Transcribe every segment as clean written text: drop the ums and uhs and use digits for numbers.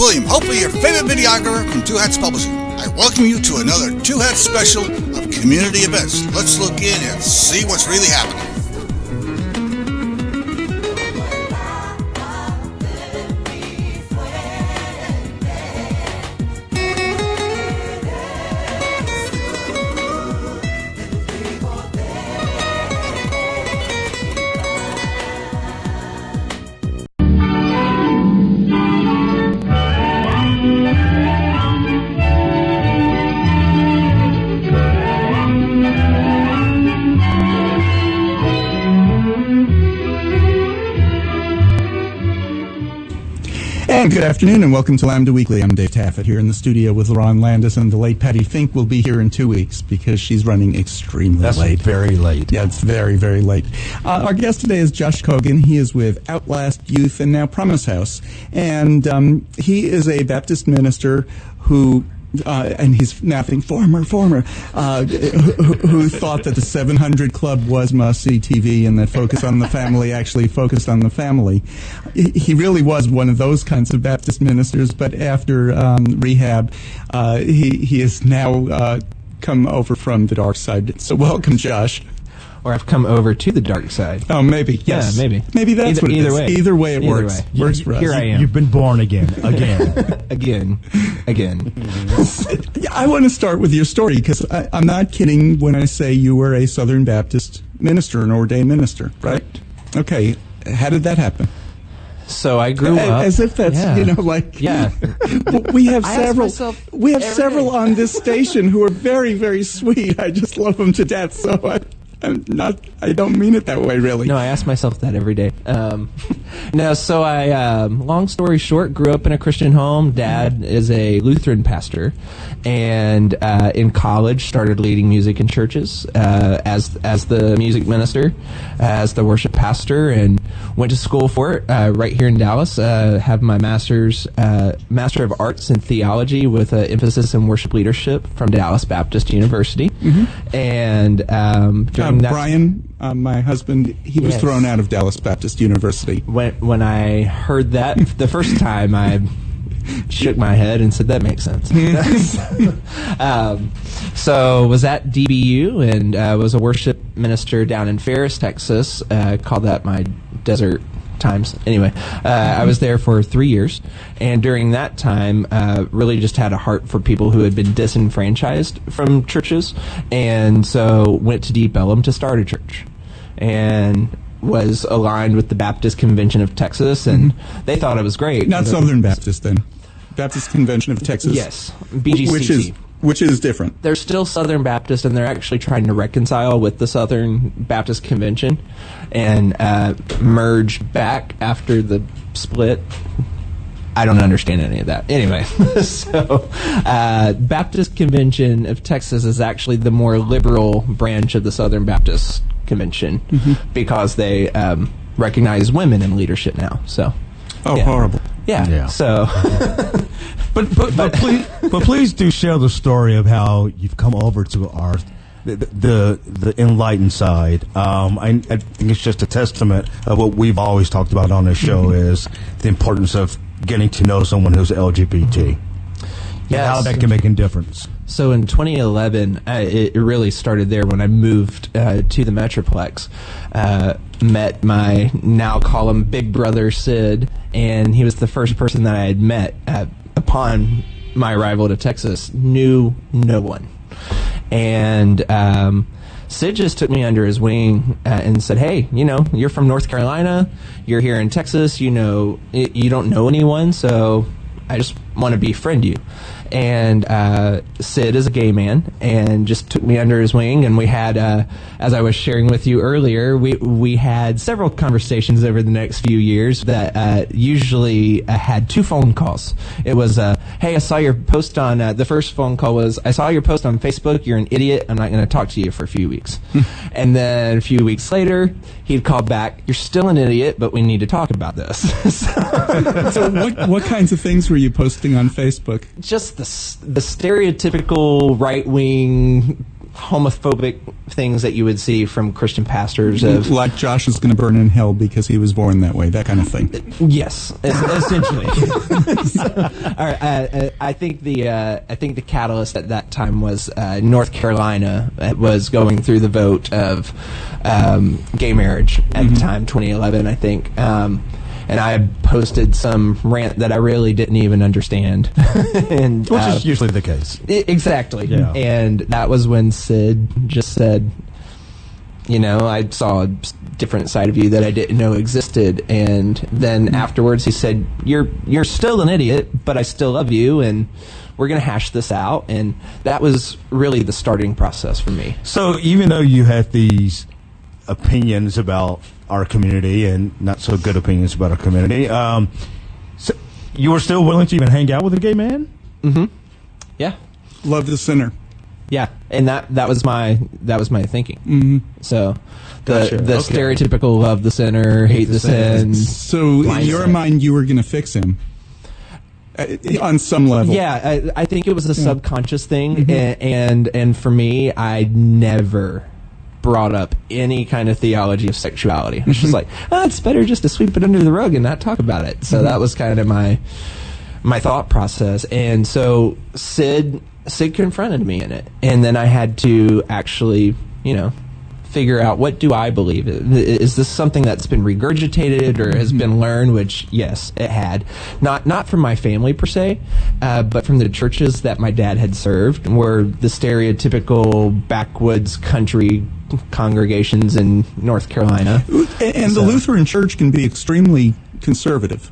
William, hopefully your favorite videographer from Two Hats Publishing. I welcome you to another Two Hats special of community events. Let's look in and see what's really happening. Good afternoon and welcome to Lambda Weekly. I'm Dave Taffet here in the studio with Lerone Landis, and the late Patti Fink will be here in 2 weeks because she's running extremely late. That's very late. Yeah, it's very, very late. Our guest today is Josh Cogan. He is with Outlast Youth and now Promise House, and he is a Baptist minister who and he's napping former who thought that the 700 Club was must-see TV and that Focus on the Family actually focused on the family. He really was one of those kinds of Baptist ministers, but after rehab, he has now come over from the dark side. So welcome, Josh. Or I've come over to the dark side. Oh, maybe. Yes. Yeah, maybe. Maybe that's what it is. Way. Either way it works. Way. Works for us. Here I am. You've been born again. Again. I want to start with your story because I'm not kidding when I say you were a Southern Baptist minister, an ordained minister, right? Okay. How did that happen? So I grew up as if that's we have several on this station who are very, very sweet. I just love them to death. So I don't mean it that way, really. No, I ask myself that every day. So I, long story short, grew up in a Christian home. Dad is a Lutheran pastor, and in college started leading music in churches as the music minister, as the worship pastor, and went to school for it right here in Dallas. Have my Master of Arts in Theology with an emphasis in worship leadership from Dallas Baptist University, and Brian, my husband, he was thrown out of Dallas Baptist University. When I heard that the first time, I shook my head and said, that makes sense. So was at DBU and was a worship minister down in Ferris, Texas. Called that my desert times. Anyway, I was there for 3 years, and during that time, really just had a heart for people who had been disenfranchised from churches, and so went to Deep Ellum to start a church, and was aligned with the Baptist Convention of Texas, and they thought it was great. Not Southern Baptist, then. Baptist Convention of Texas. Yes, BGCT. Which is different. They're still Southern Baptist, and they're actually trying to reconcile with the Southern Baptist Convention and merge back after the split. I don't understand any of that. Anyway, so Baptist Convention of Texas is actually the more liberal branch of the Southern Baptist Convention because they recognize women in leadership now. So, horrible. Yeah. So, but please do share the story of how you've come over to the enlightened side. I think it's just a testament of what we've always talked about on this show is the importance of getting to know someone who's LGBT. Yes. How that can make a difference. So in 2011, it really started there when I moved to the Metroplex. Met my, now call him Big Brother Sid, and he was the first person that I had met upon my arrival to Texas. Knew no one. And Sid just took me under his wing and said, hey, you're from North Carolina, you're here in Texas, you don't know anyone, so I just want to befriend you. And Sid is a gay man and just took me under his wing, and we had, as I was sharing with you earlier, we had several conversations over the next few years that usually had 2 phone calls. It was, hey, I saw your post on, the first phone call was, I saw your post on Facebook, you're an idiot, I'm not going to talk to you for a few weeks. And then a few weeks later, he'd call back, you're still an idiot, but we need to talk about this. So what kinds of things were you posting on Facebook? Just the stereotypical right-wing homophobic things that you would see from Christian pastors of like Josh is going to burn in hell because he was born that way, that kind of thing. Yes, essentially. All right, I think the catalyst at that time was North Carolina was going through the vote of gay marriage at the time, 2011, I think. And I posted some rant that I really didn't even understand. And, which is usually the case. Exactly. Yeah. And that was when Sid just said, I saw a different side of you that I didn't know existed. And then afterwards he said, you're still an idiot, but I still love you, and we're going to hash this out. And that was really the starting process for me. So even though you had these opinions about our community and not so good opinions about our community, so you were still willing to even hang out with a gay man? Mm-hmm. Yeah. Love the sinner. Yeah, and that was my thinking. Mm-hmm. So the Gotcha. Okay. stereotypical love the sinner, hate the sin. So in your mind, you were going to fix him on some level. Yeah, I think it was a subconscious thing, and for me, I never brought up any kind of theology of sexuality. I was just like, it's better just to sweep it under the rug and not talk about it. So that was kind of my thought process. And so Sid confronted me in it, and then I had to actually, figure out, what do I believe? Is this something that's been regurgitated or has been learned? Which, yes, it had. Not from my family per se, but from the churches that my dad had served, were the stereotypical backwoods country congregations in North Carolina. And the Lutheran Church can be extremely conservative.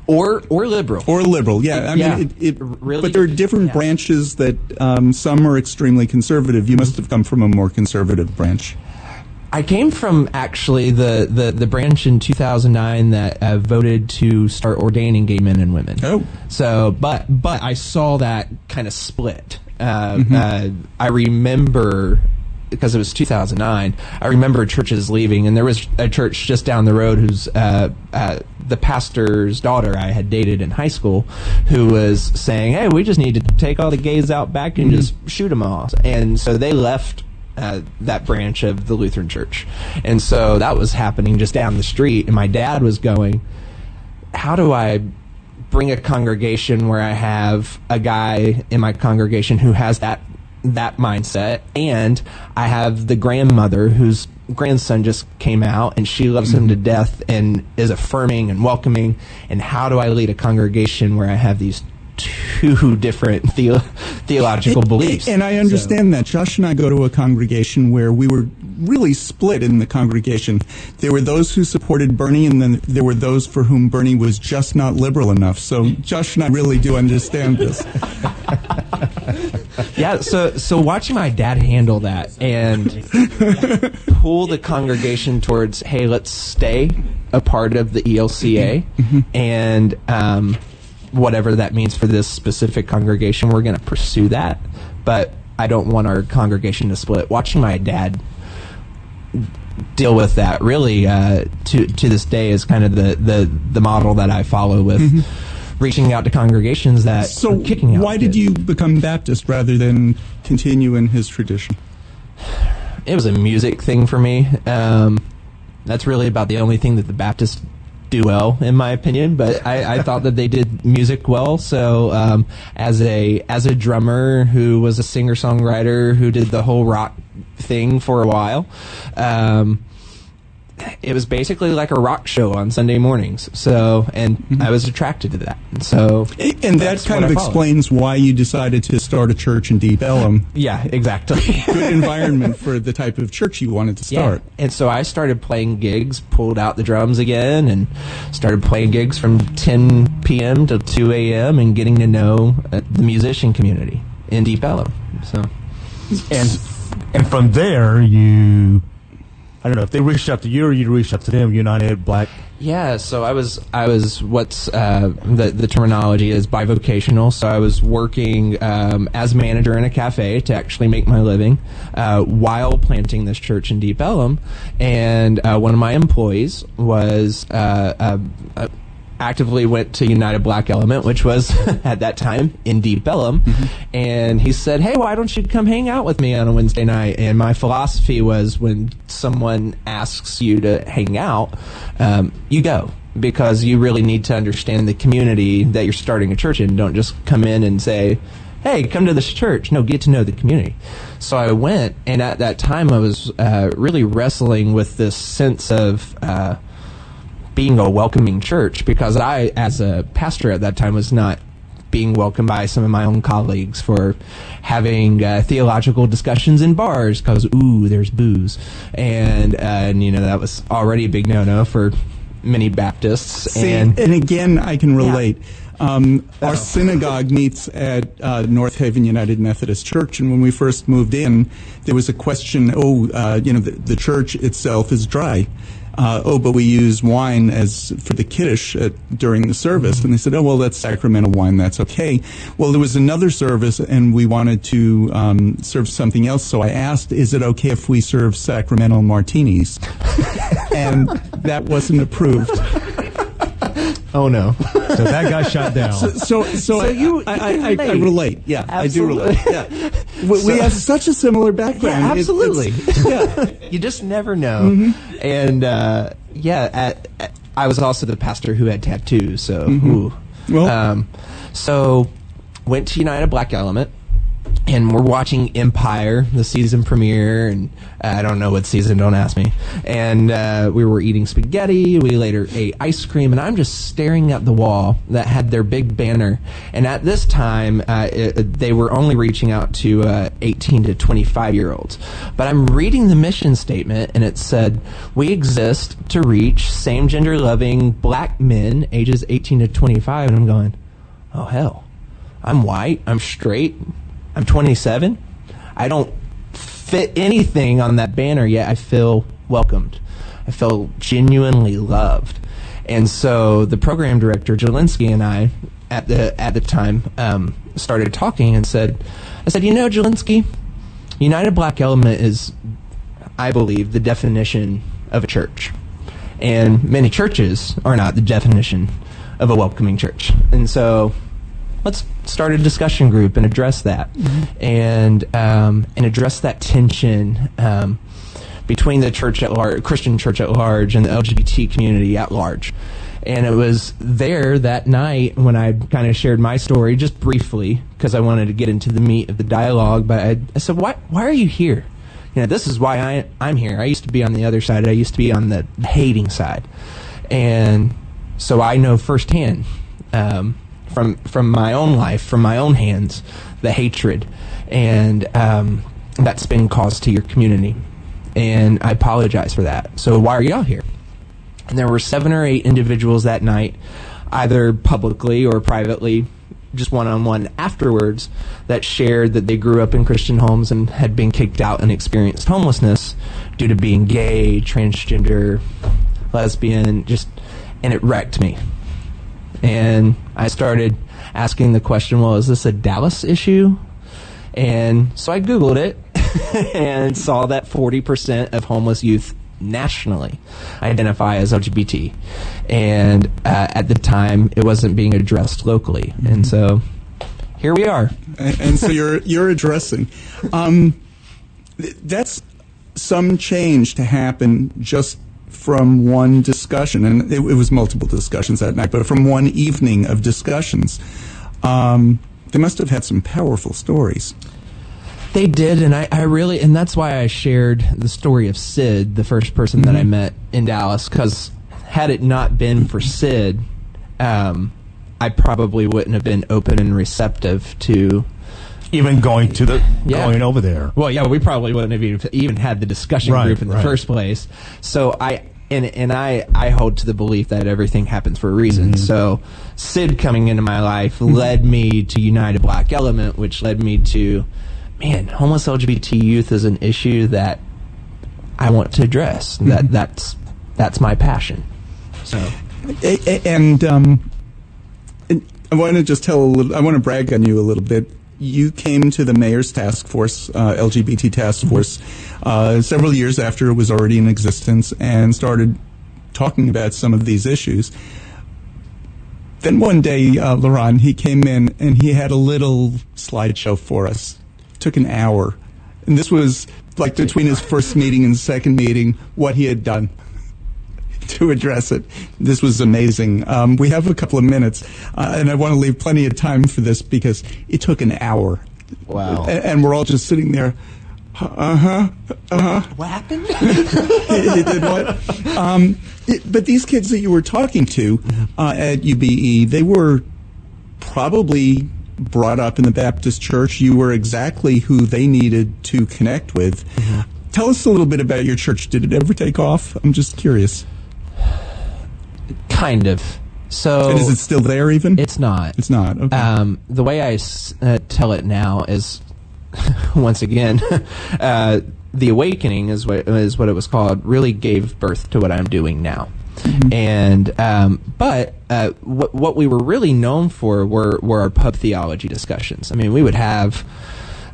Or liberal. Or liberal, yeah. I mean, it really, but there are different branches that some are extremely conservative. You must have come from a more conservative branch. I came from actually the branch in 2009 that voted to start ordaining gay men and women. Oh, so but I saw that kind of split. I remember, because it was 2009. I remember churches leaving, and there was a church just down the road who's the pastor's daughter I had dated in high school, who was saying, "Hey, we just need to take all the gays out back and just shoot them all." And so they left that branch of the Lutheran Church. And so that was happening just down the street. And my dad was going, how do I bring a congregation where I have a guy in my congregation who has that mindset, and I have the grandmother whose grandson just came out and she loves him to death and is affirming and welcoming, and how do I lead a congregation where I have these two different theological beliefs? And I understand that. Josh and I go to a congregation where we were really split in the congregation. There were those who supported Bernie, and then there were those for whom Bernie was just not liberal enough. So Josh and I really do understand this. Yeah, so watching my dad handle that and pull the congregation towards, hey, let's stay a part of the ELCA, and whatever that means for this specific congregation, we're going to pursue that. But I don't want our congregation to split. Watching my dad deal with that really to this day is kind of the model that I follow with reaching out to congregations that are kicking out why did you become Baptist rather than continue in his tradition? It was a music thing for me. That's really about the only thing that the Baptists do well, in my opinion, but I thought that they did music well. So as a drummer who was a singer-songwriter who did the whole rock thing for a while, it was basically like a rock show on Sunday mornings. So, and I was attracted to that. So, and that kind of explains why you decided to start a church in Deep Ellum. Yeah, exactly. Good environment for the type of church you wanted to start. Yeah. And so I started playing gigs, pulled out the drums again, and started playing gigs from 10 p.m. to 2 a.m. and getting to know the musician community in Deep Ellum. So, and from there you, I don't know if they reached out to you or you reached out to them. United Black. Yeah, so I was what's the terminology is bivocational. So I was working as manager in a cafe to actually make my living while planting this church in Deep Ellum. And one of my employees was actively went to United Black Element, which was at that time in Deep Ellum, and he said, "Hey, why don't you come hang out with me on a Wednesday night?" And my philosophy was, when someone asks you to hang out, you go, because you really need to understand the community that you're starting a church in. Don't just come in and say, "Hey, come to this church." No, get to know the community. So I went, and at that time I was really wrestling with this sense of being a welcoming church, because I, as a pastor at that time, was not being welcomed by some of my own colleagues for having theological discussions in bars, because, ooh, there's booze. And that was already a big no-no for many Baptists. And again, I can relate. Our synagogue meets at North Haven United Methodist Church, and when we first moved in, there was a question, the church itself is dry. But we use wine for the kiddush during the service. And they said, "Oh, well, that's sacramental wine. That's okay." Well, there was another service, and we wanted to serve something else. So I asked, "Is it okay if we serve sacramental martinis?" And that wasn't approved. Oh no! So that got shot down. So I relate. Yeah, absolutely. I do relate. Yeah. We have such a similar background. Yeah, absolutely. You just never know. And I was also the pastor who had tattoos. So, so went to United Black Element. And we're watching Empire, the season premiere, and I don't know what season, don't ask me. And we were eating spaghetti, we later ate ice cream, and I'm just staring at the wall that had their big banner. And at this time, they were only reaching out to 18 to 25-year-olds. But I'm reading the mission statement, and it said, "We exist to reach same-gender-loving black men ages 18 to 25. And I'm going, oh, hell. I'm white, I'm straight, I'm 27. I don't fit anything on that banner, yet I feel welcomed. I feel genuinely loved. And so the program director, Jelinski, and I, at the time, started talking and I said, Jelinski, United Black Element is, I believe, the definition of a church. And many churches are not the definition of a welcoming church. And so let's start a discussion group and address that, and address that tension between the church at large, Christian church at large, and the LGBT community at large. And it was there that night when I kind of shared my story, just briefly, because I wanted to get into the meat of the dialogue. But I said, why are you here? This is why I'm here. I used to be on the other side. I used to be on the hating side. And so I know firsthand, from my own life, from my own hands, the hatred and that's been caused to your community, and I apologize for that. So why are y'all here? And there were 7 or 8 individuals that night, either publicly or privately, just one-on-one afterwards, that shared that they grew up in Christian homes and had been kicked out and experienced homelessness due to being gay, transgender, lesbian, and it wrecked me. And I started asking the question, well, is this a Dallas issue? And so I Googled it and saw that 40% of homeless youth nationally identify as LGBT. And at the time, it wasn't being addressed locally. And so here we are. And so you're addressing. That's some change to happen just from one discussion, and it was multiple discussions that night, but from one evening of discussions. They must have had some powerful stories. They did, and I really, and that's why I shared the story of Sid, the first person that I met in Dallas, because had it not been for Sid, I probably wouldn't have been open and receptive to even going over there. Well, yeah, we probably wouldn't have even had the discussion group in the first place. So I hold to the belief that everything happens for a reason. So Sid coming into my life led me to United Black Element, which led me to, homeless LGBT youth is an issue that I want to address. That's my passion. So, and I want to just tell a little. I want to brag on you a little bit. You came to the mayor's task force, LGBT task force, several years after it was already in existence, and started talking about some of these issues. Then one day, Lerone, he came in and he had a little slideshow for us. It took an hour. And this was like between his first meeting and second meeting, what he had done to address it. This was amazing. We have a couple of minutes, and I want to leave plenty of time for this because it took an hour. Wow. And we're all just sitting there. What happened? He did what? But these kids that you were talking to at UBE, they were probably brought up in the Baptist church. You were exactly who they needed to connect with. Mm-hmm. Tell us a little bit about your church. Did it ever take off? I'm just curious. Kind of. So, and is it still there even? It's not. It's not. Okay. The way I tell it now is, once again, the awakening is what it was called. Really gave birth to what I'm doing now. Mm-hmm. And but what we were really known for were our pub theology discussions. I mean, we would have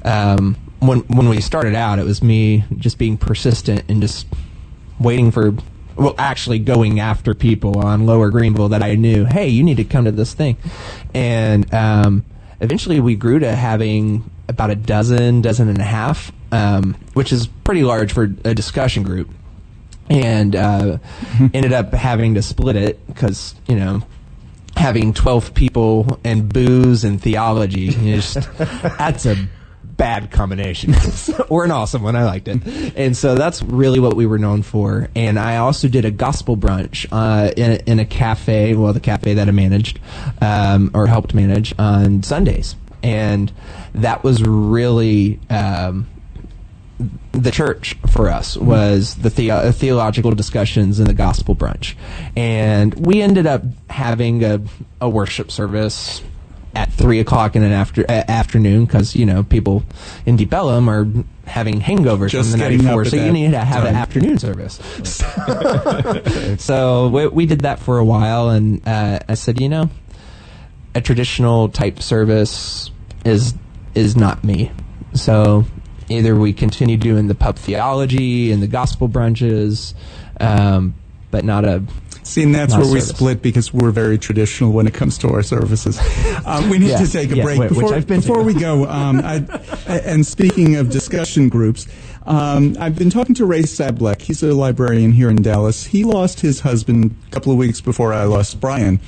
when we started out, it was me just being persistent and just waiting for. Well, actually going after people on Lower Greenville that I knew, hey, you need to come to this thing. And eventually we grew to having about a dozen and a half, which is pretty large for a discussion group. And ended up having to split it because, having 12 people and booze and theology, that's a bad combination. Or an awesome one. I liked it. And so that's really what we were known for. And I also did a gospel brunch in a cafe, the cafe that I managed or helped manage on Sundays. And that was really the church for us, was the theological discussions and the gospel brunch. And we ended up having a worship service at 3:00 in an afternoon, because people in Deep Ellum are having hangovers just from the night before, so you need to have an afternoon service. So we did that for a while, and I said, a traditional type service is not me. So either we continue doing the pub theology and the gospel brunches, but not a. See, and that's where we split, because we're very traditional when it comes to our services. We need to take a break. Before we go, and speaking of discussion groups, I've been talking to Ray Sablek. He's a librarian here in Dallas. He lost his husband a couple of weeks before I lost Brian.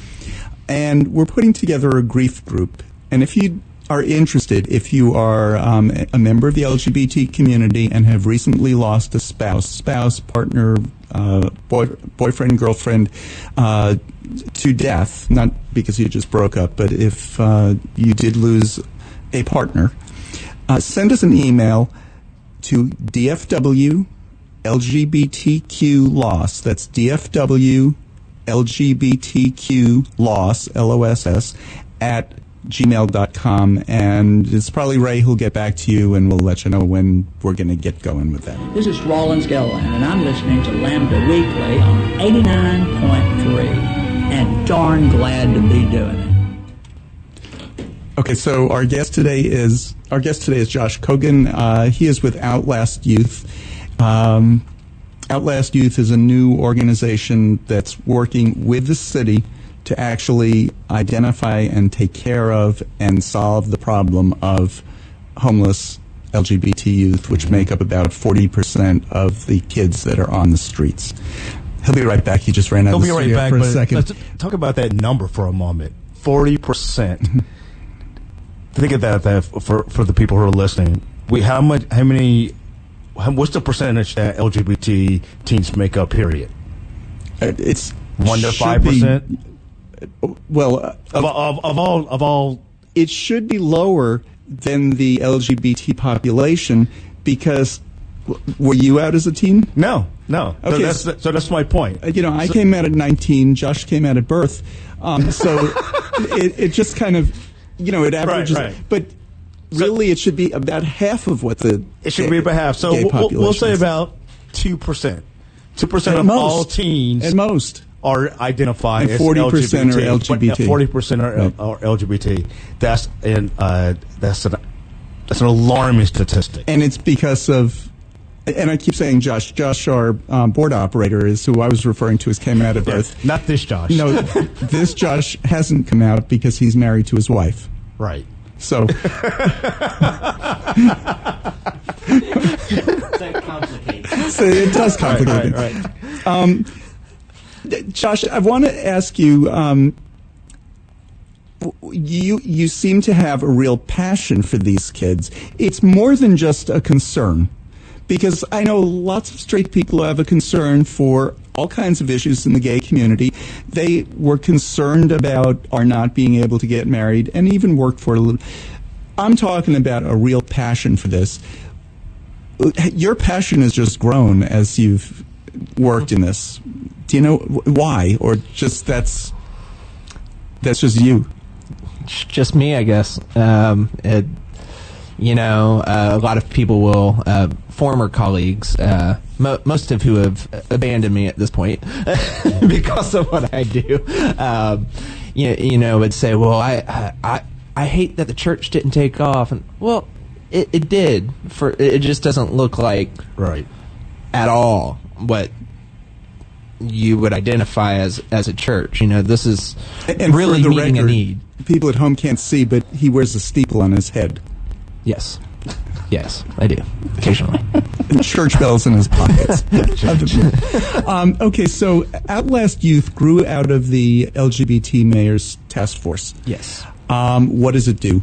And we're putting together a grief group. And if you are interested, if you are a member of the LGBT community and have recently lost a spouse, partner, boyfriend, girlfriend, to death, not because you just broke up, but if you did lose a partner, send us an email to DFW LGBTQ loss. That's DFW LGBTQ loss, LOSS, at gmail.com, and it's probably Ray who'll get back to you, and we'll let you know when we're going to get going with that. This is Rawlings, and I'm listening to Lambda Weekly on 89.3, and darn glad to be doing it. Okay, so our guest today is Josh Cogan. He is with Outlast Youth. Outlast Youth is a new organization that's working with the city to actually identify and take care of and solve the problem of homeless LGBT youth, which make up about 40% of the kids that are on the streets. He'll be right back. He just ran out of the studio for a second. Let's talk about that number for a moment. 40%. Think of that for the people who are listening. What's the percentage that LGBT teens make up, period? It's 1 to 5%? Well, of all, it should be lower than the LGBT population, because were you out as a teen? No. Okay, so that's my point. I came out at 19. Josh came out at birth. So it just kind of, it averages. Right. But really, it should be about half of what the it should be about half. So we'll say about 2%. 2% of all teens at most are identified as 40% LGBT, are LGBT. 40% are LGBT. That's an alarming statistic. And it's because of and I keep saying Josh. Josh, our board operator, is who I was referring to as came out of both. Not this Josh. No, this Josh hasn't come out because he's married to his wife. Right. So. That complicates. So it does complicate it. Josh, I want to ask you, you seem to have a real passion for these kids. It's more than just a concern, because I know lots of straight people have a concern for all kinds of issues in the gay community. They were concerned about our not being able to get married and even work for a little. I'm talking about a real passion for this. Your passion has just grown as you've worked in this. Do you know why, or just that's just you? It's just me, I guess. A lot of people will, former colleagues, most of who have abandoned me at this point because of what I do, would say, well, I hate that the church didn't take off. And, well, it did. It just doesn't look like Right. at all what you would identify as a church. This is And really for the meeting record, a need. People at home can't see, but he wears a steeple on his head. Yes, I do occasionally. And church bells in his pockets. Okay, so Outlast Youth grew out of the LGBT Mayor's Taskforce. Yes. What does it do?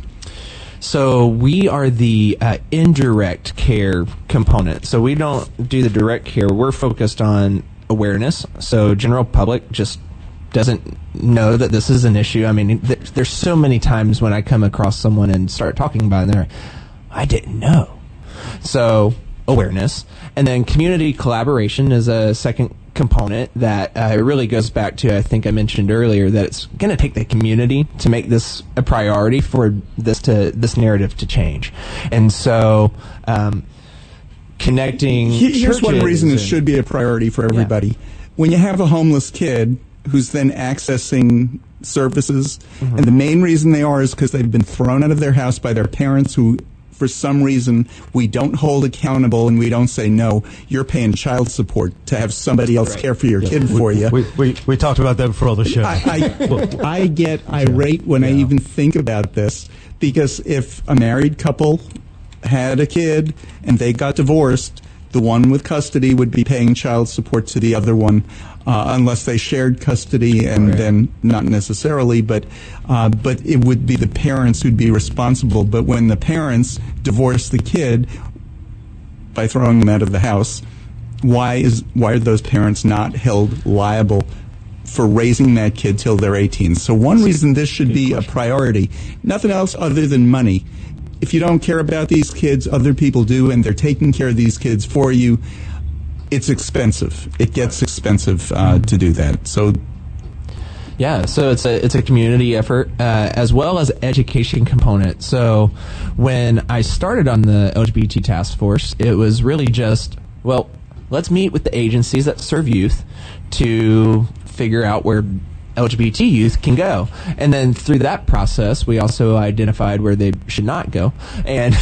So we are the indirect care component. So we don't do the direct care. We're focused on awareness. So general public just doesn't know that this is an issue. I mean, there's so many times when I come across someone and start talking about it, and they're like, I didn't know. So awareness. And then community collaboration is a second component that really goes back to, I think I mentioned earlier, that it's going to take the community to make this a priority for this narrative to change. And so connecting Here's one churches reason it and- should be a priority for everybody. When you have a homeless kid who's then accessing services, and the main reason they are is because they've been thrown out of their house by their parents who, for some reason, we don't hold accountable and we don't say, no, you're paying child support to have somebody else care for your kid for you. We talked about that before the show. I get irate when I even think about this, because if a married couple had a kid and they got divorced, the one with custody would be paying child support to the other one, unless they shared custody, and then not necessarily, but it would be the parents who'd be responsible. But when the parents divorce the kid by throwing them out of the house, why are those parents not held liable for raising that kid till they're 18? So one reason this should be a priority, nothing else other than money. If you don't care about these kids, other people do, and they're taking care of these kids for you. It's expensive. It gets expensive to do that. So, yeah, so it's a community effort as well as education component. So when I started on the LGBT task force, it was really just, well, let's meet with the agencies that serve youth to figure out where LGBT youth can go. And then through that process, we also identified where they should not go. And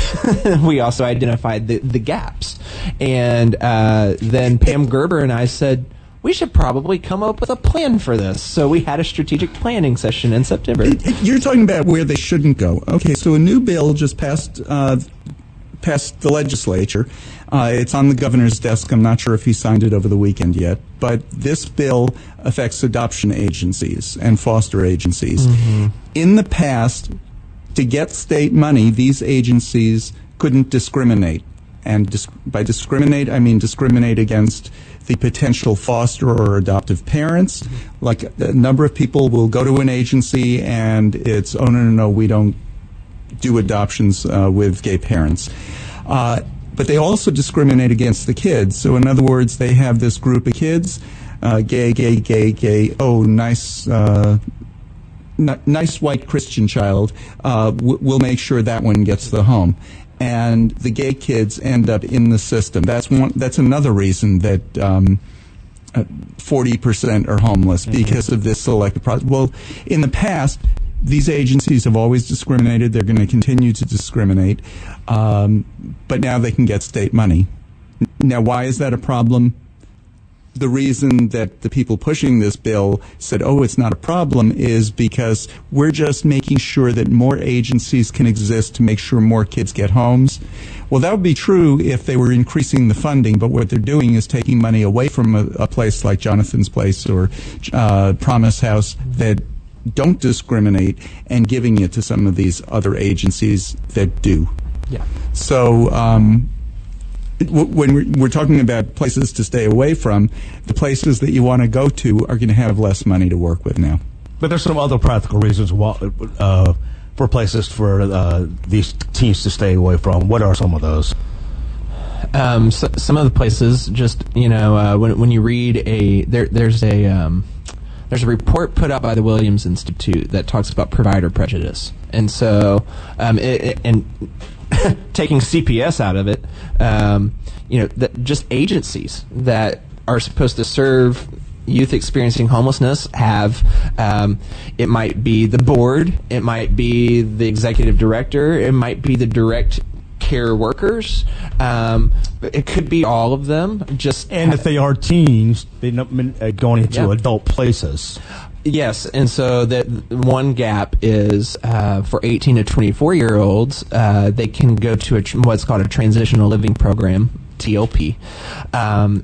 we also identified the gaps. And then Pam Gerber and I said, we should probably come up with a plan for this. So we had a strategic planning session in September. You're talking about where they shouldn't go. Okay, so a new bill just passed the legislature. It's on the governor's desk. I'm not sure if he signed it over the weekend yet. But this bill affects adoption agencies and foster agencies. In the past, to get state money, these agencies couldn't discriminate. And by discriminate, I mean discriminate against the potential foster or adoptive parents. Like a number of people will go to an agency and it's, oh, no, we don't do adoptions with gay parents. But they also discriminate against the kids. So in other words, they have this group of kids, gay, oh, nice white Christian child, we'll make sure that one gets the home. And the gay kids end up in the system. That's another reason that 40% are homeless, because of this selective process. Well, in the past, these agencies have always discriminated. They're going to continue to discriminate. But now they can get state money. Now, why is that a problem? The reason that the people pushing this bill said, oh, it's not a problem, is because we're just making sure that more agencies can exist to make sure more kids get homes. Well, that would be true if they were increasing the funding, but what they're doing is taking money away from a place like Jonathan's Place or Promise House that don't discriminate and giving it to some of these other agencies that do. Yeah. So, when we're talking about places to stay away from, the places that you want to go to are going to have less money to work with now. But there's some other practical reasons for places for these teens to stay away from. What are some of those? So, some of the places, just when you read there's a report put out by the Williams Institute that talks about provider prejudice, and so taking CPS out of it, just agencies that are supposed to serve youth experiencing homelessness have, it might be the board, it might be the executive director, it might be the direct care workers, it could be all of them. And if they are teens, they're not going into adult places. Yes, and so that one gap is for 18 to 24-year-olds, they can go to what's called a transitional living program, TLP,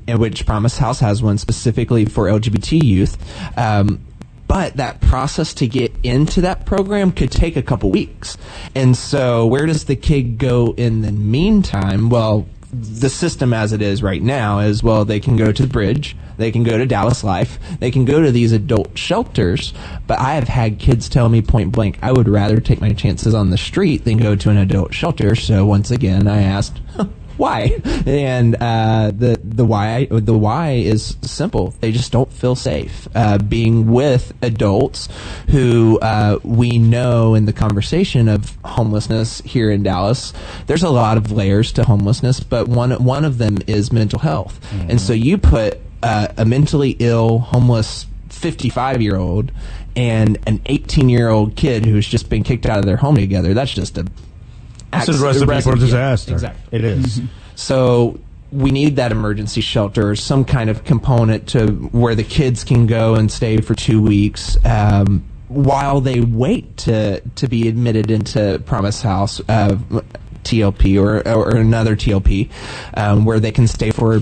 in which Promise House has one specifically for LGBT youth. But that process to get into that program could take a couple weeks. And so where does the kid go in the meantime? Well, the system as it is right now is, well, they can go to the Bridge, they can go to Dallas Life, they can go to these adult shelters, but I have had kids tell me point blank, I would rather take my chances on the street than go to an adult shelter. So once again, I asked, why? And the why is simple. They just don't feel safe being with adults who we know in the conversation of homelessness here in Dallas. There's a lot of layers to homelessness, but one of them is mental health. Mm-hmm. And so you put a mentally ill, homeless 55-year-old and an 18-year-old kid who's just been kicked out of their home together. That's just It's a recipe for disaster. Exactly. It is. Mm-hmm. So we need that emergency shelter, some kind of component to where the kids can go and stay for 2 weeks while they wait to be admitted into Promise House TLP or another TLP where they can stay for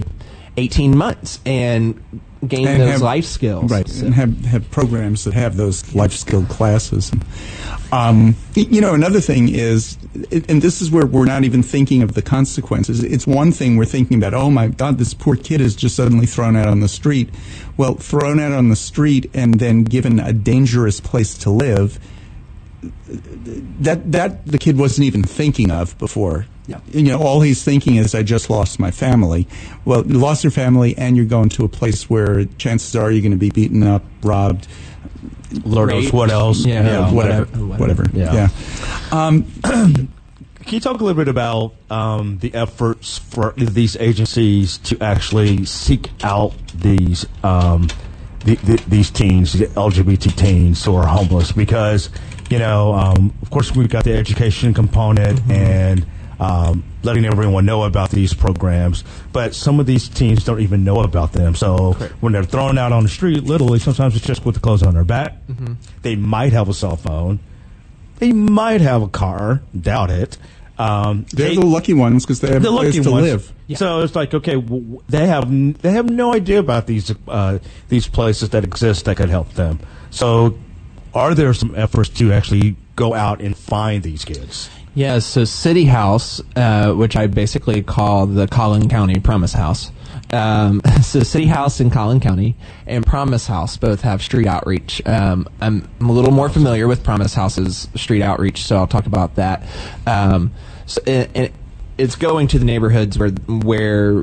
18 months and gain those life skills. Right, so. And have programs that have those life skill classes. Another thing is, and this is where we're not even thinking of the consequences. It's one thing we're thinking about, oh my God, this poor kid is just suddenly thrown out on the street. Well, thrown out on the street and then given a dangerous place to live, that the kid wasn't even thinking of before. Yeah. All he's thinking is, I just lost my family. Well, you lost your family and you're going to a place where chances are you're going to be beaten up, robbed, Lord knows what else. Yeah, whatever. Yeah. Can you talk a little bit about the efforts for these agencies to actually seek out these teens, the LGBT teens who are homeless? Because, of course, we've got the education component and letting everyone know about these programs, but some of these teens don't even know about them. So when they're thrown out on the street, literally, sometimes it's just with the clothes on their back. Mm-hmm. They might have a cell phone. They might have a car. Doubt it. They're the lucky ones because they have a place to live. Yeah. So it's like, okay, they have no idea about these places that exist that could help them. So are there some efforts to actually go out and find these kids? Yeah, so City House, which I basically call the Collin County Promise House. So City House in Collin County and Promise House both have street outreach. I'm a little more familiar with Promise House's street outreach, so I'll talk about that. It's going to the neighborhoods where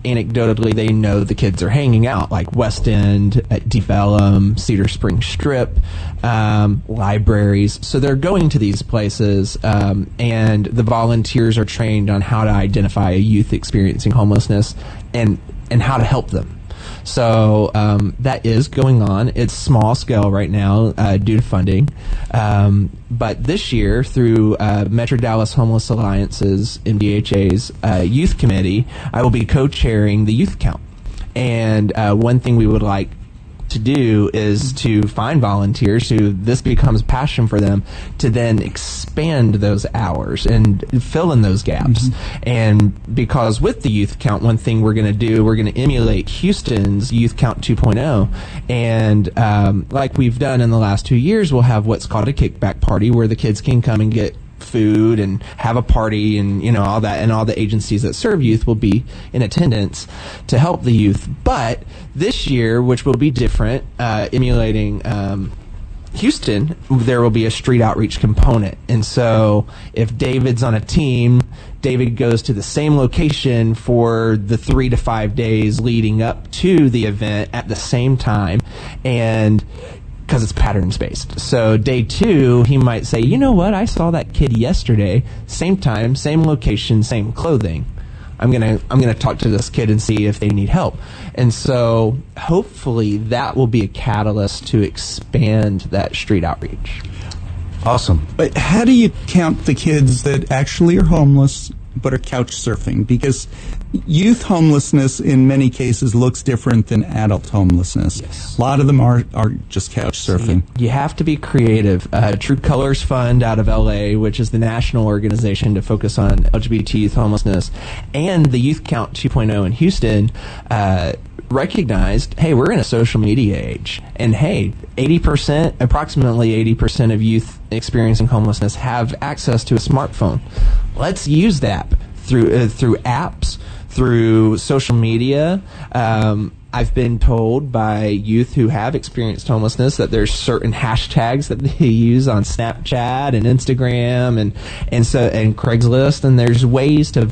anecdotally they know the kids are hanging out, like West End, at Deep Ellum, Cedar Springs Strip, libraries. So they're going to these places, and the volunteers are trained on how to identify a youth experiencing homelessness and how to help them. So that is going on. It's small scale right now due to funding. But this year, through Metro Dallas Homeless Alliance's, MDHA's youth committee, I will be co-chairing the youth count. And one thing we would like to do is to find volunteers who this becomes passion for them to then expand those hours and fill in those gaps. And because with the youth count, one thing we're going to do, we're going to emulate Houston's Youth Count 2.0. And like we've done in the last 2 years, we'll have what's called a kickback party where the kids can come and get food and have a party and all that, and all the agencies that serve youth will be in attendance to help the youth. But this year, which will be different, emulating Houston, there will be a street outreach component. And so if David's on a team, David goes to the same location for the 3 to 5 days leading up to the event at the same time, and because it's patterns based. So day 2, he might say, you know what, I saw that kid yesterday, same time, same location, same clothing. I'm gonna talk to this kid and see if they need help. And so hopefully that will be a catalyst to expand that street outreach. Awesome. But how do you count the kids that actually are homeless but are couch surfing? Because youth homelessness in many cases looks different than adult homelessness. Yes. A lot of them are just couch surfing. You have to be creative. True Colors Fund out of LA, which is the national organization to focus on LGBT youth homelessness, and the Youth Count 2.0 in Houston, recognized, hey, we're in a social media age, and hey, approximately 80% of youth experiencing homelessness have access to a smartphone. Let's use that through apps, through social media. I've been told by youth who have experienced homelessness that there's certain hashtags that they use on Snapchat and Instagram and Craigslist, and there's ways to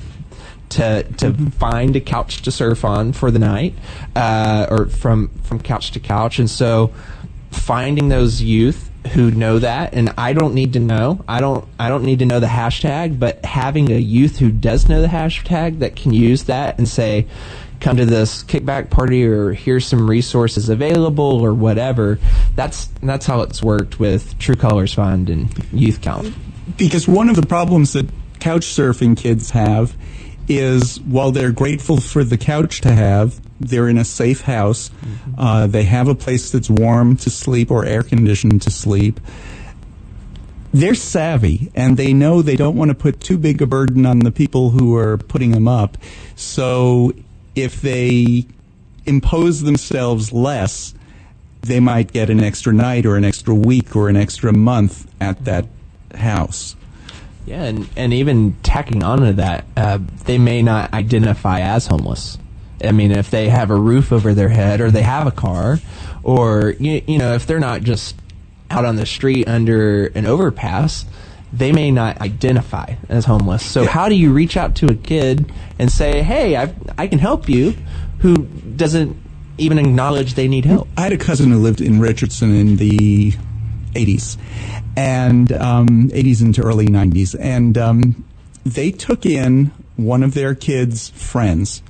find a couch to surf on for the night, or from couch to couch. And so finding those youth who know that, and I don't need to know the hashtag, but having a youth who does know the hashtag that can use that and say, come to this kickback party, or here's some resources available, or whatever. That's how it's worked with True Colors Fund and Youth Count. Because one of the problems that couch surfing kids have is, while they're grateful for the couch to have, they're in a safe house. They have a place that's warm to sleep or air conditioned to sleep. They're savvy, and they know they don't want to put too big a burden on the people who are putting them up. So if they impose themselves less, they might get an extra night or an extra week or an extra month at that house. Yeah, and even tacking onto that, they may not identify as homeless. I mean, if they have a roof over their head, or they have a car, or if they're not just out on the street under an overpass, they may not identify as homeless. So how do you reach out to a kid and say, hey, I can help you, who doesn't even acknowledge they need help? I had a cousin who lived in Richardson in the 80s, and 80s into early 90s, and they took in one of their kids' friends.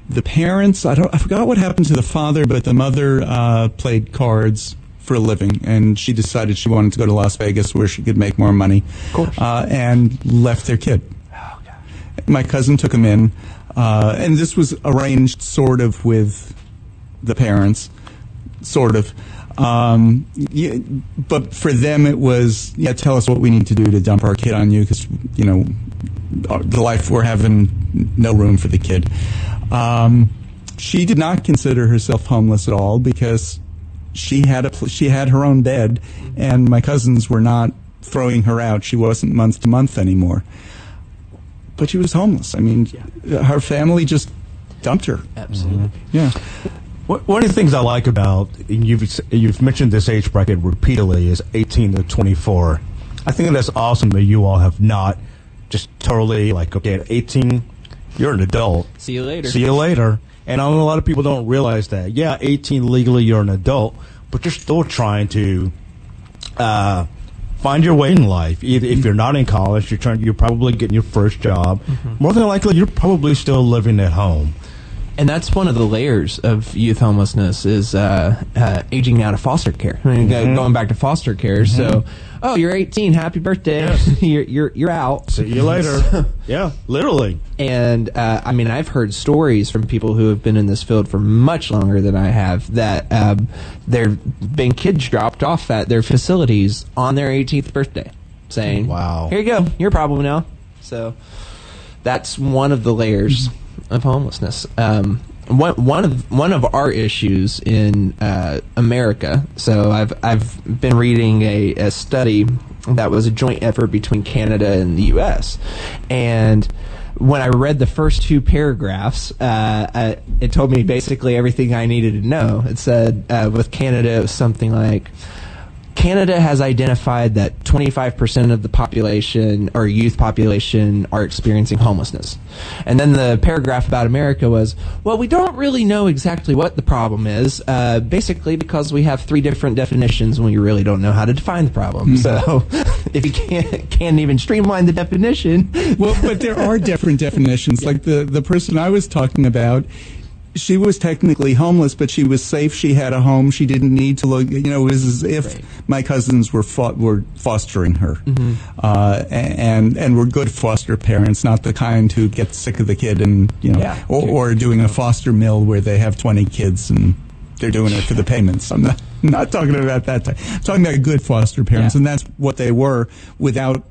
The parents, I forgot what happened to the father, but the mother played cards for a living, and she decided she wanted to go to Las Vegas where she could make more money, and left their kid. Oh, God. My cousin took him in, and this was arranged sort of with the parents, sort of. But for them it was, tell us what we need to do to dump our kid on you, because, the life we're having, no room for the kid. She did not consider herself homeless at all, because she had her own bed, and my cousins were not throwing her out. She wasn't month to month anymore. But she was homeless. I mean, her family just dumped her. Absolutely. Yeah. One of the things I like about, and you've mentioned this age bracket repeatedly, is 18 to 24. I think that's awesome that you all have not just totally okay, at 18, you're an adult. See you later. See you later. And I know a lot of people don't realize that. Yeah, 18 legally you're an adult, but you're still trying to find your way in life. If you're not in college, you're probably getting your first job. More than likely, you're probably still living at home. And that's one of the layers of youth homelessness is aging out of foster care. I mean, going back to foster care. So, oh, you're 18. Happy birthday. Yes. you're out. See you later. Yeah, literally. And I mean, I've heard stories from people who have been in this field for much longer than I have that there've been kids dropped off at their facilities on their 18th birthday, saying, "Wow, here you go, your problem now." So that's one of the layers of homelessness. One of our issues in America. So I've been reading a study that was a joint effort between Canada and the U.S. And when I read the first two paragraphs, it told me basically everything I needed to know. It said with Canada, it was something like, Canada has identified that 25% of the population or youth population are experiencing homelessness. And then the paragraph about America was, well, we don't really know exactly what the problem is, basically because we have 3 different definitions and we really don't know how to define the problem. So if you can't even streamline the definition. Well, but there are different definitions. Like the person I was talking about, she was technically homeless, but she was safe. She had a home. She didn't need to look. You know, it was as if my cousins were fostering her, and were good foster parents, not the kind who get sick of the kid and or doing a foster mill where they have 20 kids and they're doing it for the payments. I'm not talking about that type. I'm talking about good foster parents, and that's what they were without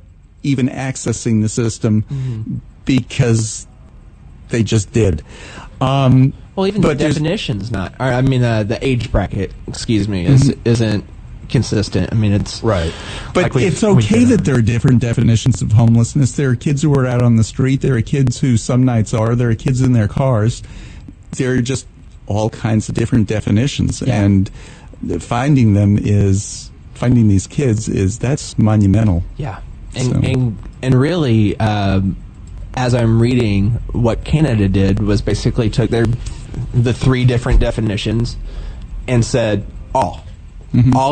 even accessing the system because they just did. Well, even the definition's not. I mean, the age bracket, isn't consistent. I mean, it's right. But like it's okay that there are different definitions of homelessness. There are kids who are out on the street. There are kids who some nights are. There are kids in their cars. There are just all kinds of different definitions, and finding these kids that's monumental. Yeah, and really. As I'm reading, what Canada did was basically took the 3 different definitions and said, all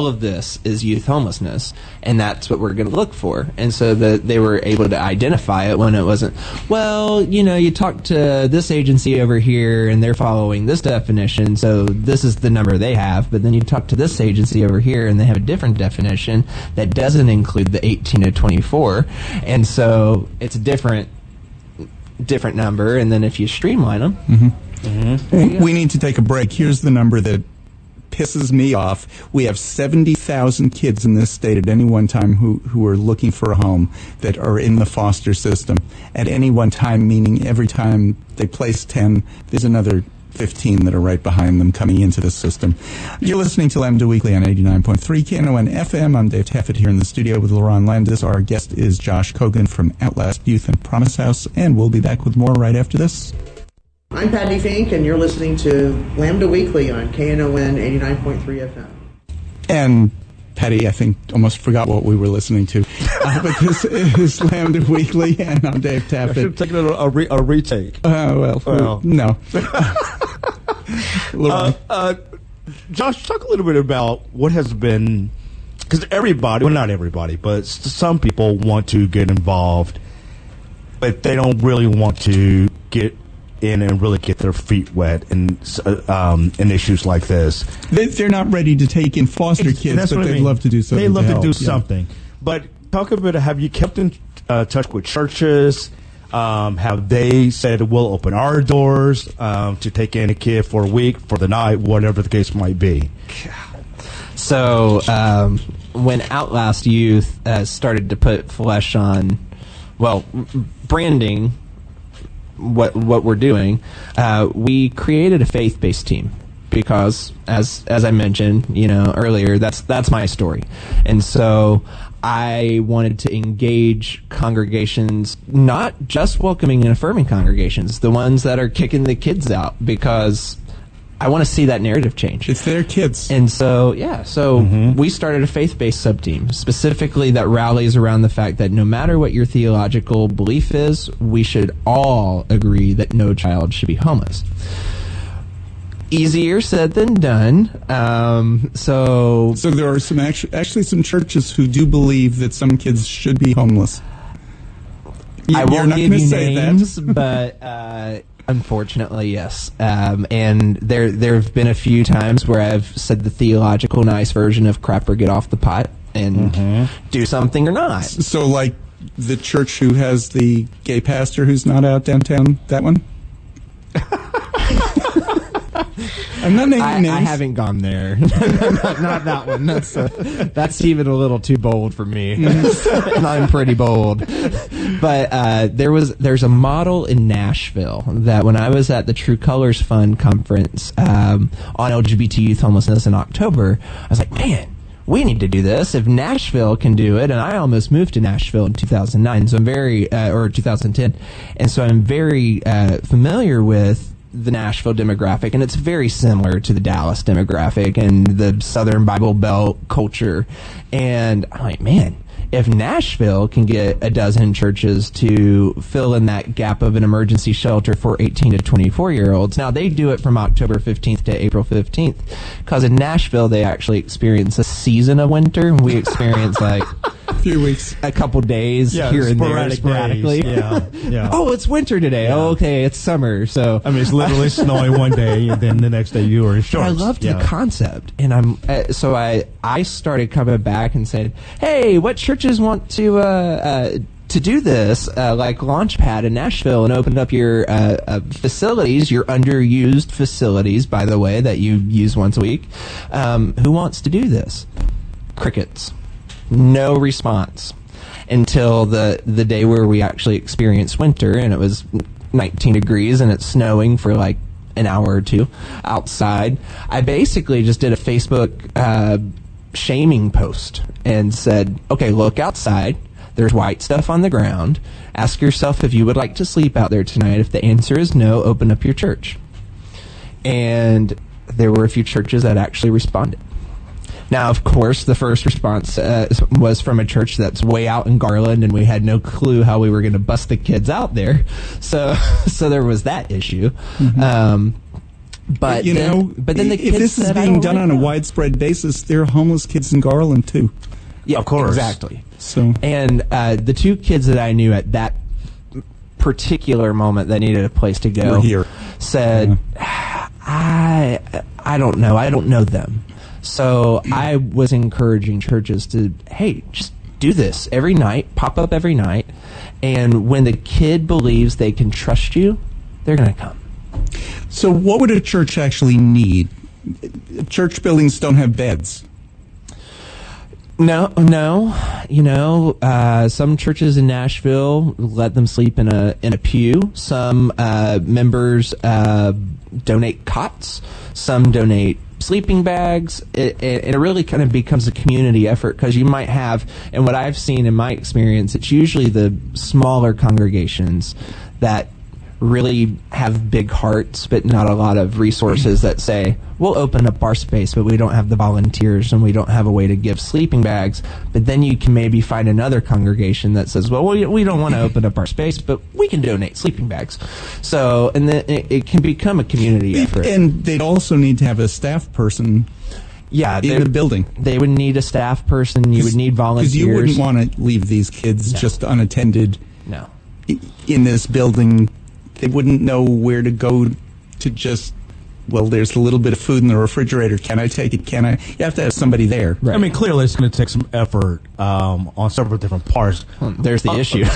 of this is youth homelessness, and that's what we're going to look for. And so they were able to identify it when it wasn't, well, you talk to this agency over here, and they're following this definition, so this is the number they have. But then you talk to this agency over here, and they have a different definition that doesn't include the 18 to 24. And so it's a different number, and then if you streamline them, we need to take a break. Here's the number that pisses me off. We have 70,000 kids in this state at any one time who are looking for a home that are in the foster system at any one time, meaning every time they place 10, there's another 15 that are right behind them coming into the system. You're listening to Lambda Weekly on 89.3 Knon FM. I'm Dave Taffet here in the studio with Lerone Landis. Our guest is Josh Cogan from Outlast Youth and Promise House, and we'll be back with more right after this. I'm Patti Fink, and you're listening to Lambda Weekly on Knon 89.3 FM. And Patti, I think, almost forgot what we were listening to. But this is Lambda Weekly, and I'm Dave Taffet. I should have taken a retake. Well, no. Josh, talk a little bit about what has been, because everybody, well, not everybody, but some people want to get involved, but they don't really want to get in and really get their feet wet in issues like this. They're not ready to take in foster kids, but they'd love to do something. They love to do something. But talk a bit, have you kept in touch with churches? Have they said we'll open our doors to take in a kid for a week, for the night, whatever the case might be? So when Outlast Youth started to put flesh on, branding what we're doing, we created a faith-based team because, as I mentioned, earlier, that's my story, and so I wanted to engage congregations, not just welcoming and affirming congregations, the ones that are kicking the kids out, because I want to see that narrative change. It's their kids. And so, we started a faith-based sub-team, specifically that rallies around the fact that no matter what your theological belief is, we should all agree that no child should be homeless. Easier said than done. So there are some actually some churches who do believe that some kids should be homeless. I won't give you names, but Unfortunately, yes. And there have been a few times where I've said the theological nice version of crap or get off the pot and do something or not. So, like the church who has the gay pastor who's not out downtown, that one? I'm not naming names. I haven't gone there. not that one. That's even a little too bold for me. And I'm pretty bold. But there's a model in Nashville that when I was at the True Colors Fund conference on LGBT youth homelessness in October, I was like, man, we need to do this. If Nashville can do it, and I almost moved to Nashville in 2009, so I'm or 2010, and so I'm very familiar with the Nashville demographic, and it's very similar to the Dallas demographic and the Southern Bible Belt culture. And I'm like, man, if Nashville can get a dozen churches to fill in that gap of an emergency shelter for 18 to 24-year-olds, now they do it from October 15th to April 15th, because in Nashville they actually experience a season of winter. We experience like a few weeks, a couple days here and there sporadically. Yeah. Oh, it's winter today. Yeah. Oh, okay, it's summer. So I mean, it's literally snowing one day, and then the next day you are in shorts. I loved the concept, and I started coming back and saying, "Hey, what churches want to do this, like Launchpad in Nashville, and open up your facilities, your underused facilities, by the way, that you use once a week. Who wants to do this?" Crickets. No response until the day where we actually experienced winter, and it was 19 degrees and it's snowing for like an hour or two outside. I basically just did a Facebook shaming post and said, okay, look outside. There's white stuff on the ground. Ask yourself if you would like to sleep out there tonight. If the answer is no, open up your church. And there were a few churches that actually responded. Now, of course, the first response was from a church that's way out in Garland, and we had no clue how we were going to bust the kids out there. So there was that issue. But but then the kids if this is being done on a widespread basis, there are homeless kids in Garland too. Yeah, of course, exactly. So, and the two kids that I knew at that particular moment that needed a place to go said, I don't know. I don't know them. So I was encouraging churches to, hey, just do this every night, pop up every night, and when the kid believes they can trust you, they're going to come. So what would a church actually need? Church buildings don't have beds. No. You know, some churches in Nashville let them sleep in a pew. Some members donate cots. Some donate sleeping bags. It really kind of becomes a community effort, because you might have, and what I've seen in my experience, it's usually the smaller congregations that really have big hearts but not a lot of resources that say, we'll open up our space, but we don't have the volunteers and we don't have a way to give sleeping bags. But then you can maybe find another congregation that says, well, we don't want to open up our space, but we can donate sleeping bags. So, and then it can become a community effort. And they'd also need to have a staff person in the building. They would need a staff person. You would need volunteers. Because you wouldn't want to leave these kids just unattended No. in this building. They wouldn't know where to go to just, well, there's a little bit of food in the refrigerator. Can I take it? Can I? You have to have somebody there. Right. I mean, clearly it's going to take some effort on several different parts. There's the issue.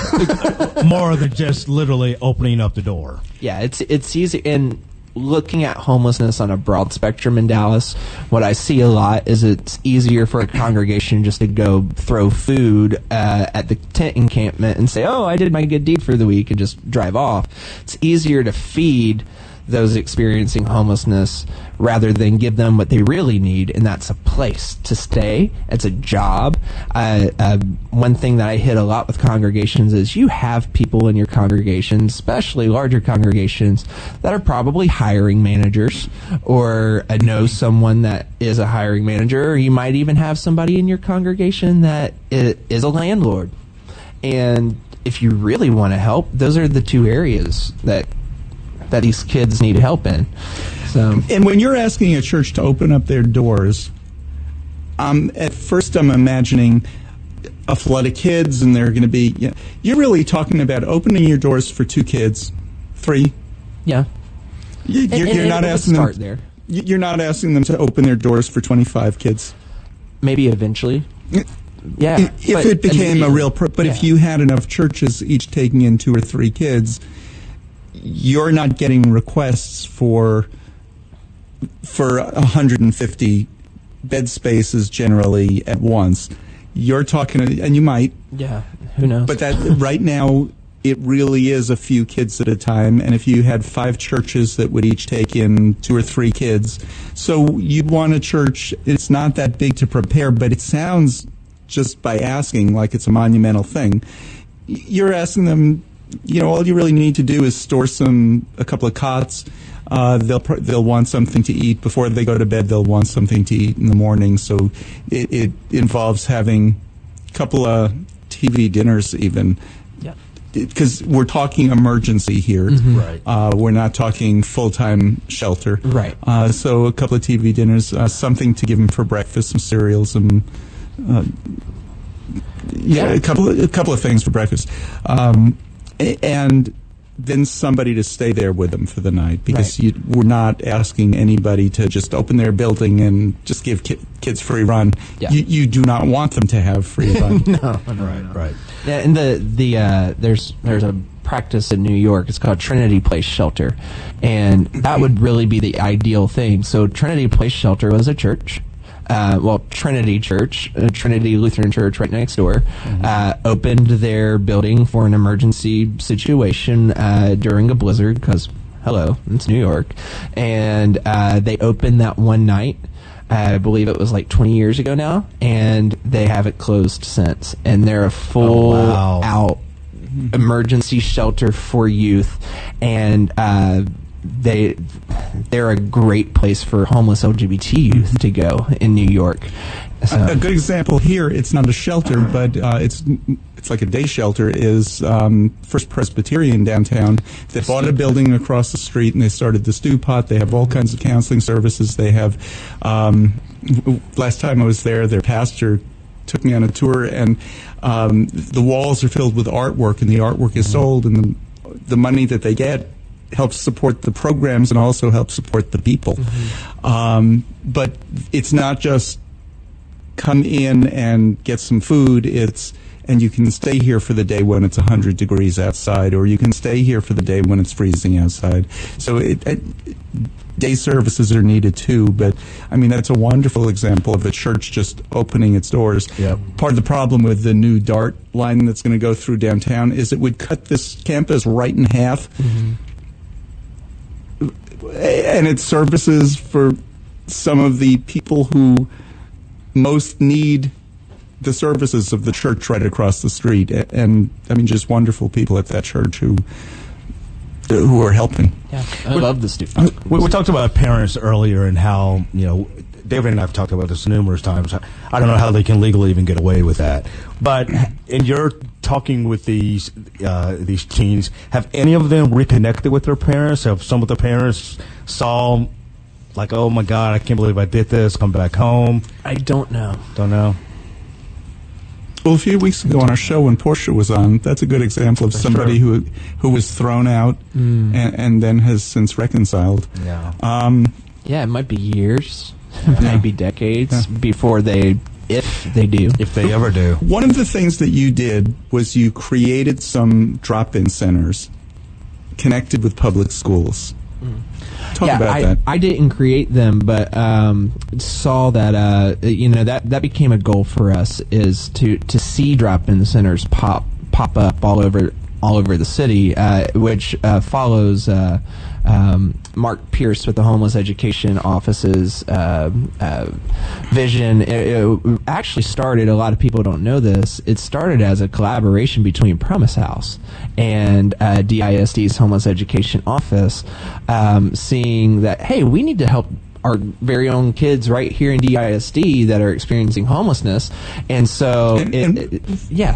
More than just literally opening up the door. Yeah, it's easy. And looking at homelessness on a broad spectrum in Dallas, what I see a lot is it's easier for a congregation just to go throw food at the tent encampment and say, oh, I did my good deed for the week, and just drive off. It's easier to feed those experiencing homelessness rather than give them what they really need, and that's a place to stay. It's a job. One thing that I hit a lot with congregations is you have people in your congregation, especially larger congregations, that are probably hiring managers, or know someone that is a hiring manager, or you might even have somebody in your congregation that is a landlord. And if you really want to help, those are the two areas that these kids need help in. So, and when you're asking a church to open up their doors, at first I'm imagining a flood of kids, and they're going to be. You're really talking about opening your doors for 2 kids, 3, Yeah. You're not asking them. There. You're not asking them to open their doors for 25 kids. Maybe eventually. Yeah. If it became a real, but if you had enough churches each taking in 2 or 3 kids, you're not getting requests for 150 bed spaces generally at once. You're talking, and you might. Yeah. Who knows? But that right now, it really is a few kids at a time. And if you had 5 churches that would each take in 2 or 3 kids, so you'd want a church. It's not that big to prepare, but it sounds, just by asking, like it's a monumental thing. You're asking them, all you really need to do is store a couple of cots. They'll want something to eat before they go to bed. They'll want something to eat in the morning. So it involves having a couple of TV dinners even. Yeah. Because we're talking emergency here. Mm-hmm. Right. We're not talking full-time shelter. Right. So a couple of TV dinners, something to give them for breakfast, some cereals, some a couple of things for breakfast, and then somebody to stay there with them for the night, because we're not asking anybody to just open their building and just give kids free run. Yeah. You do not want them to have free run. No. Right. Yeah, and there's a practice in New York. It's called Trinity Place Shelter, and that would really be the ideal thing. So Trinity Place Shelter was a church. Trinity Church, Trinity Lutheran Church right next door, opened their building for an emergency situation during a blizzard, because, hello, it's New York. And they opened that one night. I believe it was like 20 years ago now, and they haven't closed since. And they're a full-out emergency shelter for youth. And they're a great place for homeless LGBT youth to go in New York. So. A good example here, it's not a shelter, but it's like a day shelter, is First Presbyterian downtown. They bought a building across the street and they started the stew pot. They have all kinds of counseling services. They have, last time I was there, their pastor took me on a tour, and the walls are filled with artwork, and the artwork is sold, and the money that they get helps support the programs and also helps support the people. But it's not just come in and get some food. And you can stay here for the day when it's 100 degrees outside, or you can stay here for the day when it's freezing outside. So day services are needed too. But I mean, that's a wonderful example of a church just opening its doors. Yep. Part of the problem with the new DART line that's going to go through downtown is it would cut this campus right in half. And it's services for some of the people who most need the services of the church right across the street. And I mean, just wonderful people at that church who are helping. Yeah, I love this stuff. We talked about parents earlier and how, David and I have talked about this numerous times. I don't know how they can legally even get away with that. But in your talking with these teens, have any of them reconnected with their parents? Have some of the parents saw, like, oh my God, I can't believe I did this, come back home? I don't know. Don't know. Well, a few weeks ago on our show when Portia was on, that's a good example of somebody who was thrown out and then has since reconciled. Yeah. Yeah, it might be years, it might be decades before if they do. If they ever do. One of the things that you did was you created some drop-in centers connected with public schools. Talk about that. I didn't create them, but saw that that became a goal for us, is to see drop-in centers pop up all over the city, which follows Mark Pierce with the Homeless Education Office's vision. It actually started, a lot of people don't know this, it started as a collaboration between Promise House and DISD's Homeless Education Office, seeing that, hey, we need to help our very own kids right here in DISD that are experiencing homelessness. And so,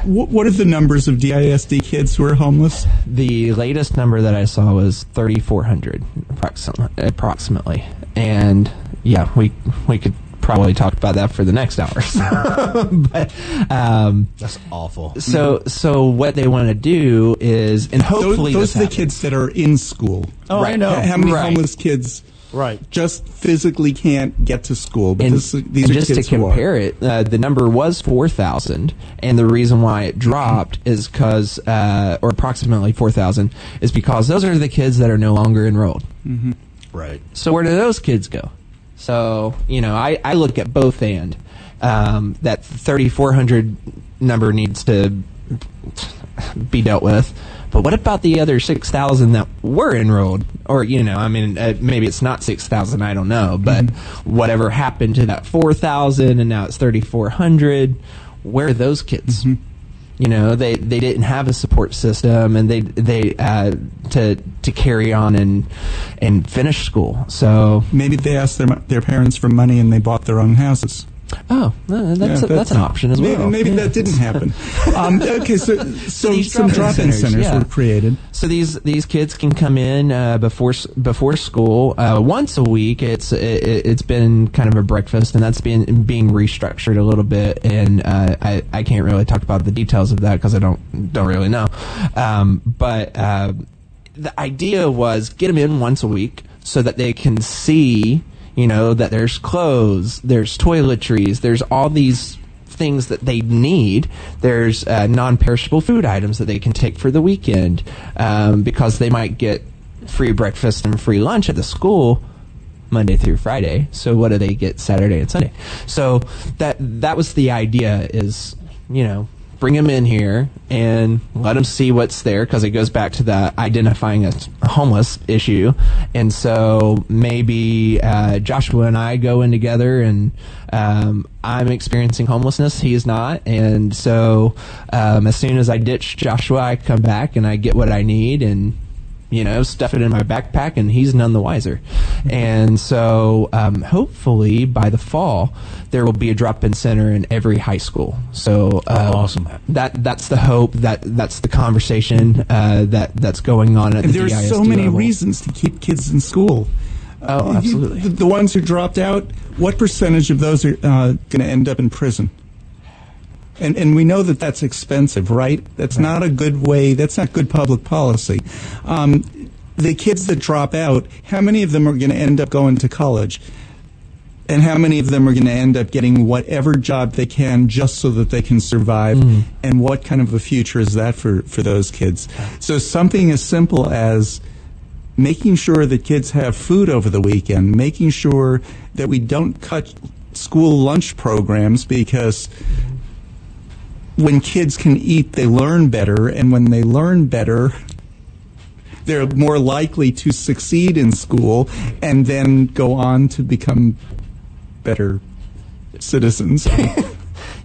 What are the numbers of DISD kids who are homeless? The latest number that I saw was 3,400 approximately. And yeah, we could probably talk about that for the next hour. But That's awful. so what they want to do is, and hopefully those are the kids that are in school. Oh, I know. How many Right. homeless kids Right. just physically can't get to school? But And these are just to kids who are. compare it, the number was 4,000, and the reason why it dropped is because, or approximately 4,000, is because those are the kids that are no longer enrolled. Right. So where do those kids go? So, I look at both and that 3,400 number needs to be dealt with. But what about the other 6,000 that were enrolled? Or, maybe it's not 6,000, I don't know. But whatever happened to that 4,000 and now it's 3,400, where are those kids? They didn't have a support system, and they to carry on and finish school. So Maybe they asked their parents for money and they bought their own houses. that's an option as well. Maybe that didn't happen. Okay, so these some drop-in centers yeah. were created. So these kids can come in before school once a week. It's been kind of a breakfast, and that's being restructured a little bit. And I can't really talk about the details of that because I don't really know. But the idea was get them in once a week so that they can see, that there's clothes, there's toiletries, there's all these things that they need. There's non-perishable food items that they can take for the weekend because they might get free breakfast and free lunch at the school Monday through Friday. So what do they get Saturday and Sunday? So that was the idea is, bring them in here and let them see what's there, because it goes back to the identifying a homeless issue. And so maybe Joshua and I go in together, and I'm experiencing homelessness, he's not. And so as soon as I ditch Joshua, I come back and I get what I need and stuff it in my backpack, and he's none the wiser. And so hopefully by the fall there will be a drop-in center in every high school. So awesome. That's the hope. That's the conversation that's going on at And the there are DISD so many level. reasons to keep kids in school. Oh, absolutely. The ones who dropped out, what percentage of those are going to end up in prison? And we know that that's expensive, right? That's not a good way. That's not good public policy. The kids that drop out, how many of them are going to end up going to college? And how many of them are going to end up getting whatever job they can just so that they can survive? And what kind of a future is that for those kids? So something as simple as making sure that kids have food over the weekend, making sure that we don't cut school lunch programs, because when kids can eat, they learn better, and when they learn better, they're more likely to succeed in school and then go on to become better citizens.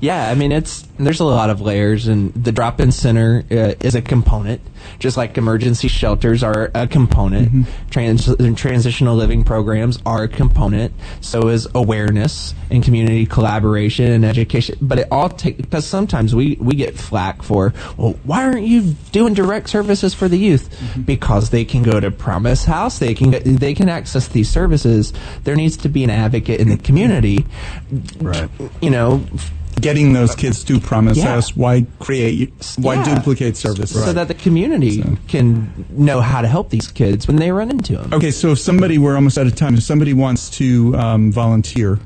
Yeah, there's a lot of layers, and the drop-in center is a component, just like emergency shelters are a component. Transitional living programs are a component. So is awareness and community collaboration and education. But it all because sometimes we get flack for, well, why aren't you doing direct services for the youth? Because they can go to Promise House, they can access these services. There needs to be an advocate in the community. Right. Getting those kids to Promise Yeah. House, why duplicate services? So that the community can know how to help these kids when they run into them. Okay, so we're almost out of time. If somebody wants to volunteer,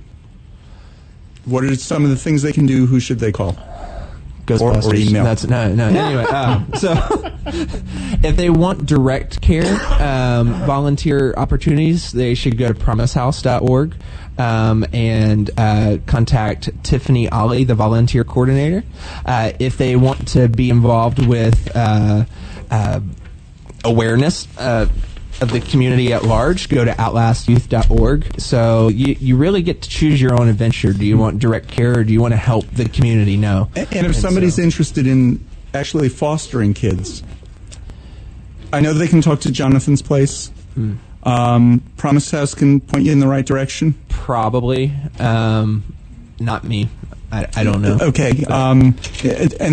what are some of the things they can do? Who should they call? Ghostbusters. Or email. That's no. Anyway, so if they want direct care, volunteer opportunities, they should go to promisehouse.org and contact Tiffany Ollie, the volunteer coordinator. If they want to be involved with awareness of the community at large, go to outlastyouth.org. So you really get to choose your own adventure. Do you want direct care, or do you want to help the community know? And if somebody's interested in actually fostering kids, I know they can talk to Jonathan's Place. Promise House can point you in the right direction. Probably. Not me. I don't know. Okay. And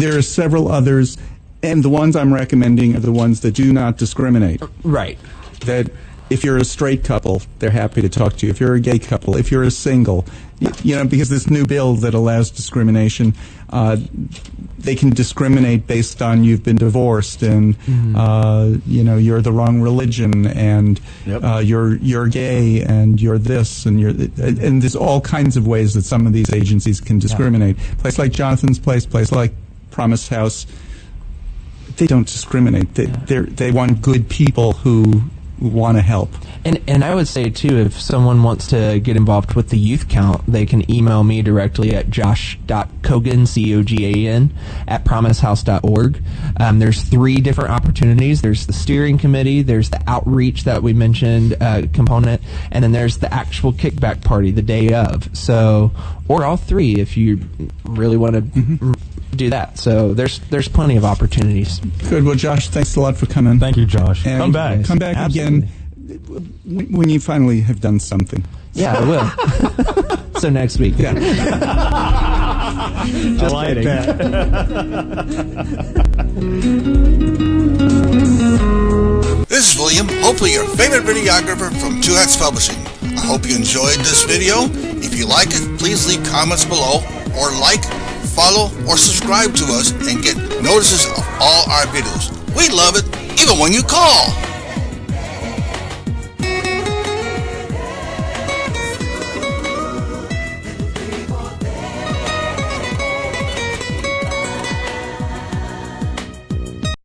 there are several others, and the ones I'm recommending are the ones that do not discriminate. Right. That if you're a straight couple, they're happy to talk to you. If you're a gay couple, if you're a single, because this new bill that allows discrimination, they can discriminate based on you've been divorced and you're the wrong religion and you're gay and you're this and there's all kinds of ways that some of these agencies can discriminate. Place like Jonathan's place like Promise House, they don't discriminate. They want good people who want to help. And I would say, too, if someone wants to get involved with the youth count, they can email me directly at josh.cogan, C-O-G-A-N, at promisehouse.org. There's 3 different opportunities. There's the steering committee, there's the outreach that we mentioned component, and then there's the actual kickback party the day of. So, or all 3 if you really want to do that. So there's plenty of opportunities. Good. Well, Josh, thanks a lot for coming. Thank you, Josh. And come back. Come back Absolutely. again when you finally have done something. Yeah, I will. So next week. Yeah. I like that. This is William, hopefully your favorite videographer from Two Hats Publishing. I hope you enjoyed this video. If you like it, please leave comments below or like, follow, or subscribe to us and get notices of all our videos. We love it, even when you call.